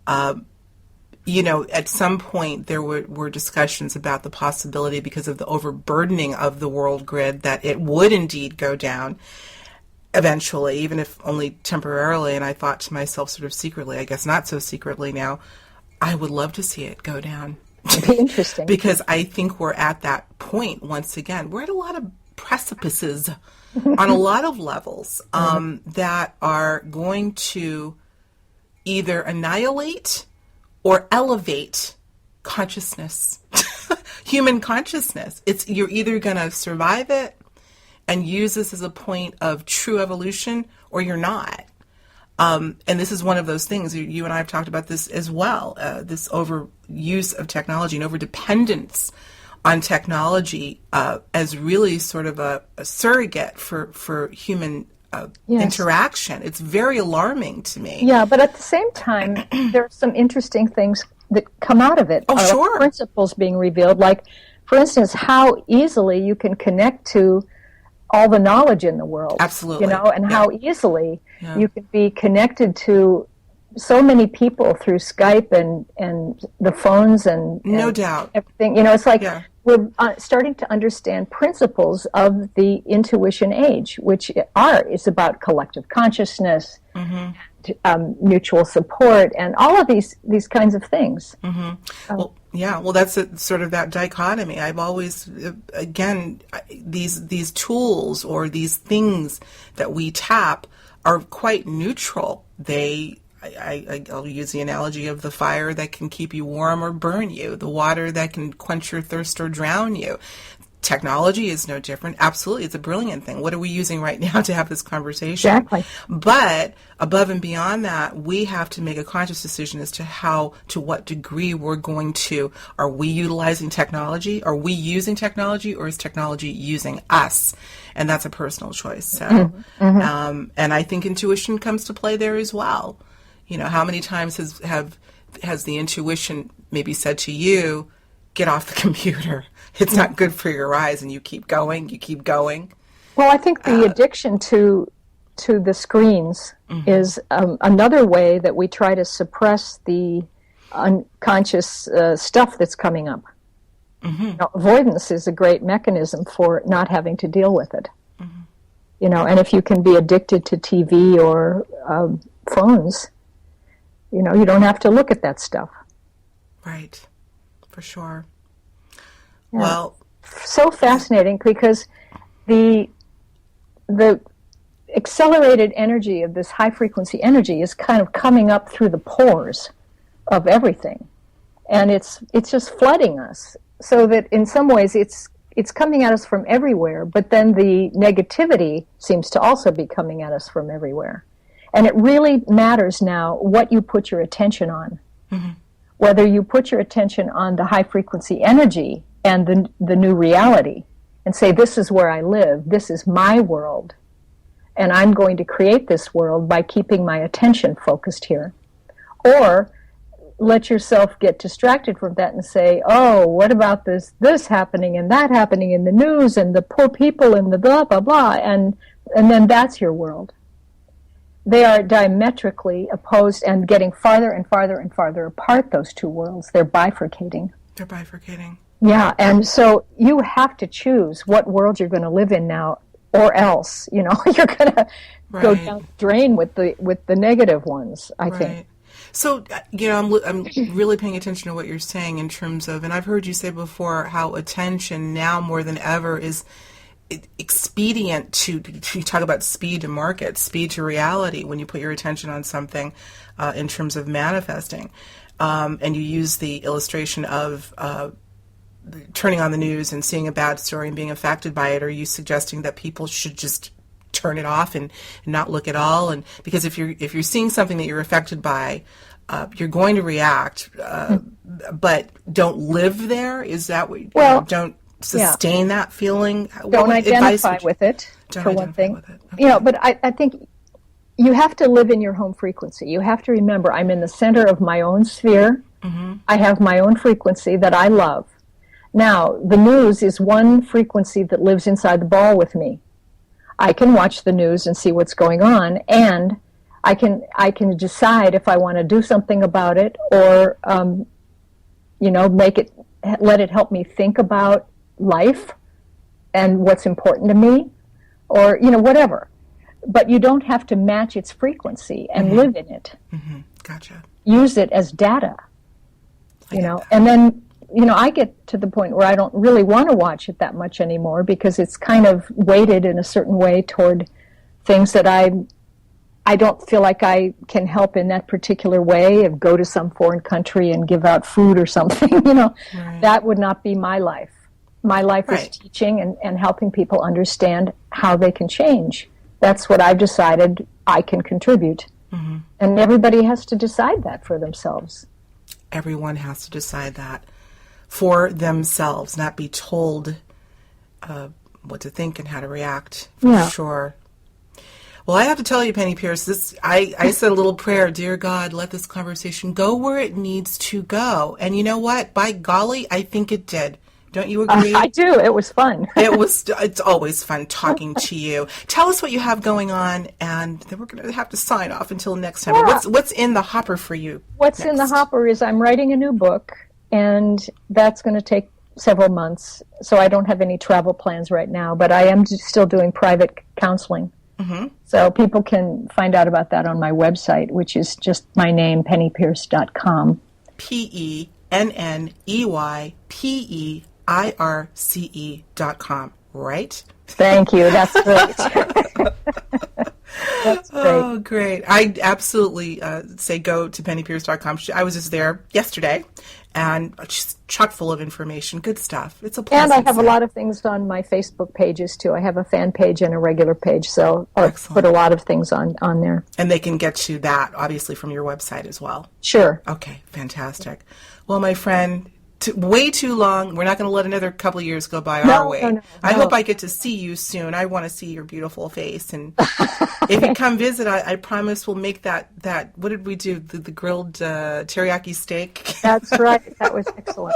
at some point there were discussions about the possibility, because of the overburdening of the world grid, that it would indeed go down eventually, even if only temporarily. And I thought to myself, sort of secretly, I guess not so secretly now, I would love to see it go down. It'd be interesting. Because I think we're at that point once again. We're at a lot of precipices on a lot of levels that are going to either annihilate or elevate consciousness, human consciousness. You're either going to survive it and use this as a point of true evolution, or you're not. And this is one of those things, you and I have talked about this as well, this overuse of technology and overdependence on technology as really sort of a surrogate for human interaction. It's very alarming to me. Yeah, but at the same time, there are some interesting things that come out of it. Oh, sure. Principles being revealed, like, for instance, how easily you can connect to all the knowledge in the world. Absolutely. And how easily you can be connected to so many people through Skype and the phones and no doubt everything. It's like we're starting to understand principles of the intuition age, which is about collective consciousness, mm-hmm. Mutual support, and all of these kinds of things. Mm-hmm. Well, that's sort of that dichotomy. I've always, again, these tools or these things that we tap are quite neutral. I'll use the analogy of the fire that can keep you warm or burn you, the water that can quench your thirst or drown you. Technology is no different. Absolutely, it's a brilliant thing. What are we using right now to have this conversation? Exactly. But above and beyond that, we have to make a conscious decision as to what degree we're going to. Are we utilizing technology? Are we using technology, or is technology using us? And that's a personal choice. So, mm-hmm. And I think intuition comes to play there as well. How many times has the intuition maybe said to you, get off the computer. It's not good for your eyes, and you keep going. Well, I think the addiction to the screens mm-hmm. is another way that we try to suppress the unconscious stuff that's coming up. Mm-hmm. Avoidance is a great mechanism for not having to deal with it. Mm-hmm. And if you can be addicted to TV or phones, you don't have to look at that stuff. Right. For sure. Yeah. Well, so fascinating, because the accelerated energy of this high frequency energy is kind of coming up through the pores of everything, and it's just flooding us. so that in some ways it's coming at us from everywhere, but then the negativity seems to also be coming at us from everywhere. And it really matters now what you put your attention on. Mm-hmm. Whether you put your attention on the high frequency energy and the new reality and say, this is where I live, this is my world, and I'm going to create this world by keeping my attention focused here. Or let yourself get distracted from that and say, oh, what about this happening and that happening in the news and the poor people and the blah, blah, blah, and then that's your world. They are diametrically opposed and getting farther and farther and farther apart, those two worlds. They're bifurcating. They're bifurcating. Yeah, and so you have to choose what world you're going to live in now, or else, you're going to go down the drain with the negative ones, I think. So, I'm really paying attention to what you're saying in terms of, and I've heard you say before how attention now more than ever is expedient to talk about speed to market, speed to reality when you put your attention on something in terms of manifesting. And you use the illustration of turning on the news and seeing a bad story and being affected by it. Are you suggesting that people should just turn it off and not look at all? And because if you're seeing something that you're affected by, you're going to react, but don't live there. Is that what? Don't sustain that feeling. Don't identify with it. For one thing, okay. But I think you have to live in your home frequency. You have to remember, I'm in the center of my own sphere. Mm-hmm. I have my own frequency that I love. Now, the news is one frequency that lives inside the ball with me. I can watch the news and see what's going on, and I can decide if I want to do something about it, or let it help me think about life and what's important to me, or whatever. But you don't have to match its frequency and live in it. Mm-hmm. Gotcha. Use it as data, and then. I get to the point where I don't really want to watch it that much anymore because it's kind of weighted in a certain way toward things that I don't feel like I can help in that particular way, of go to some foreign country and give out food or something, Right. That would not be my life. My life is teaching and helping people understand how they can change. That's what I've decided I can contribute. Mm-hmm. And everybody has to decide that for themselves. Everyone has to decide that for themselves, not be told what to think and how to react, for sure. Well, I have to tell you, Penney Peirce, I said a little prayer, dear God, let this conversation go where it needs to go. And you know what? By golly, I think it did. Don't you agree? I do. It was fun. It's always fun talking to you. Tell us what you have going on, and then we're going to have to sign off until next time. Yeah. What's in the hopper for you? What's in the hopper is I'm writing a new book, and that's going to take several months. So I don't have any travel plans right now, but I am still doing private counseling. Mm-hmm. So people can find out about that on my website, which is just my name, pennypeirce.com. PENNEYPEIRCE.com, right? Thank you. That's great. That's great. Oh, great. I absolutely say go to pennypeirce.com. I was just there yesterday, and just chock full of information. Good stuff. It's a pleasant And I have a lot of things on my Facebook pages, too. I have a fan page and a regular page, so I'll put a lot of things on there. And they can get to that, obviously, from your website as well. Sure. Okay, fantastic. Well, my friend, way too long. We're not going to let another couple of years go by our way. No. I hope I get to see you soon. I want to see your beautiful face. And if you come visit, I promise we'll make that what did we do? The grilled teriyaki steak? That's right. That was excellent.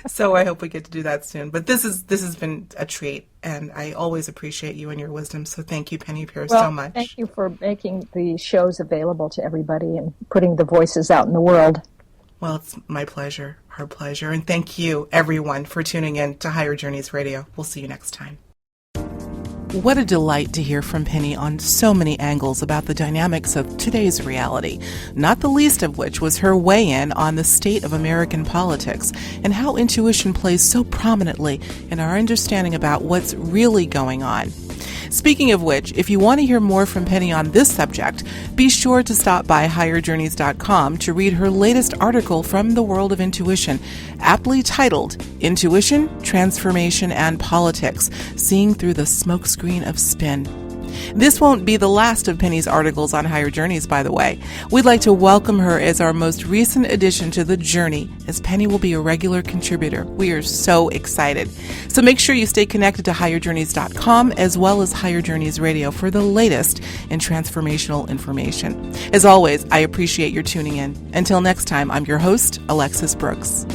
So I hope we get to do that soon. But this has been a treat, and I always appreciate you and your wisdom. So thank you, Penney Peirce, so much. Thank you for making the shows available to everybody and putting the voices out in the world. Well, it's my pleasure, our pleasure. And thank you, everyone, for tuning in to Higher Journeys Radio. We'll see you next time. What a delight to hear from Penney on so many angles about the dynamics of today's reality, not the least of which was her weigh-in on the state of American politics and how intuition plays so prominently in our understanding about what's really going on. Speaking of which, if you want to hear more from Penney on this subject, be sure to stop by higherjourneys.com to read her latest article from the world of intuition, aptly titled Intuition, Transformation, and Politics, Seeing Through the Smokescreen of Spin. This won't be the last of Penney's articles on Higher Journeys, by the way. We'd like to welcome her as our most recent addition to the journey, as Penney will be a regular contributor. We are so excited. So make sure you stay connected to higherjourneys.com as well as Higher Journeys Radio for the latest in transformational information. As always, I appreciate your tuning in. Until next time, I'm your host, Alexis Brooks.